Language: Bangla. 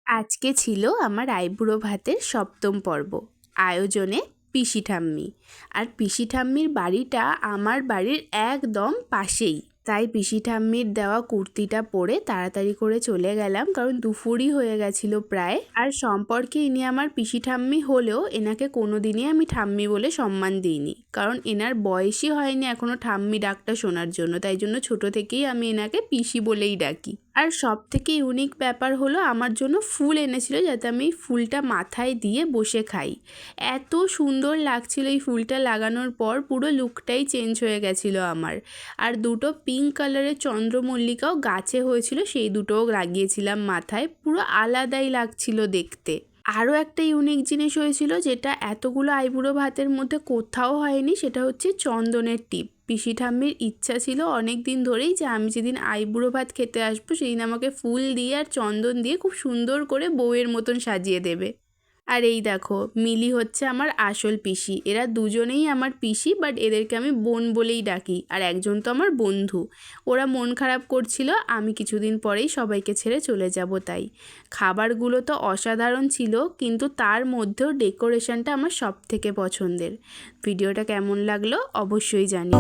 আজকে ছিল আমার আইবুড়ো ভাতের সপ্তম পর্ব। আয়োজনে পিসি ঠাম্মি, আর পিসি ঠাম্মির বাড়িটা আমার বাড়ির একদম পাশেই। তাই পিসি ঠাম্মির দেওয়া কুর্তিটা পরে তাড়াতাড়ি করে চলে গেলাম, কারণ দুপুরই হয়ে গেছিল প্রায়। আর সম্পর্কে ইনি আমার পিসি ঠাম্মি হলেও এনাকে কোনোদিনই আমি ঠাম্মি বলে সম্মান দিইনি, কারণ এনার বয়সই হয়নি এখনো ঠাম্মি ডাকটা শোনার জন্য। তাই জন্য ছোট থেকেই আমি এনাকে পিসি বলেই ডাকি। আর সব থেকে ইউনিক ব্যাপার হলো আমার জন্য ফুল এনেছিল, যাতে আমি এই ফুলটা মাথায় দিয়ে বসে খাই। এত সুন্দর লাগছিল এই ফুলটা লাগানোর পর, পুরো লুকটাই চেঞ্জ হয়ে গেছিলো আমার। আর দুটো পিঙ্ক কালারের চন্দ্রমল্লিকাও গাছে হয়েছিল, সেই দুটোও লাগিয়েছিলাম মাথায়, পুরো আলাদাই লাগছিল দেখতে। আরও একটা ইউনিক জিনিস হয়েছিল, যেটা এতগুলো আইবুড়ো ভাতের মধ্যে কোথাও হয়নি, সেটা হচ্ছে চন্দনের টিপ। পিসি ঠাম্মির ইচ্ছা ছিল অনেক দিন ধরেই যে আমি যেদিন আইবুড়ো ভাত খেতে আসবো সেদিন আমাকে ফুল দিয়ে আর চন্দন দিয়ে খুব সুন্দর করে বউয়ের মতন সাজিয়ে দেবে। আর এই দেখো, মিলি হচ্ছে আমার আসল পিসি। এরা দুজনেই আমার পিসি, বাট এদেরকে আমি বোন বলেই ডাকি। আর একজন তো আমার বন্ধু। ওরা মন খারাপ করছিল আমি কিছুদিন পরেই সবাইকে ছেড়ে চলে যাব, তাই। খাবারগুলো তো অসাধারণ ছিল, কিন্তু তার মধ্যেও ডেকোরেশনটা আমার সব থেকে পছন্দের। ভিডিওটা কেমন লাগলো অবশ্যই জানিও।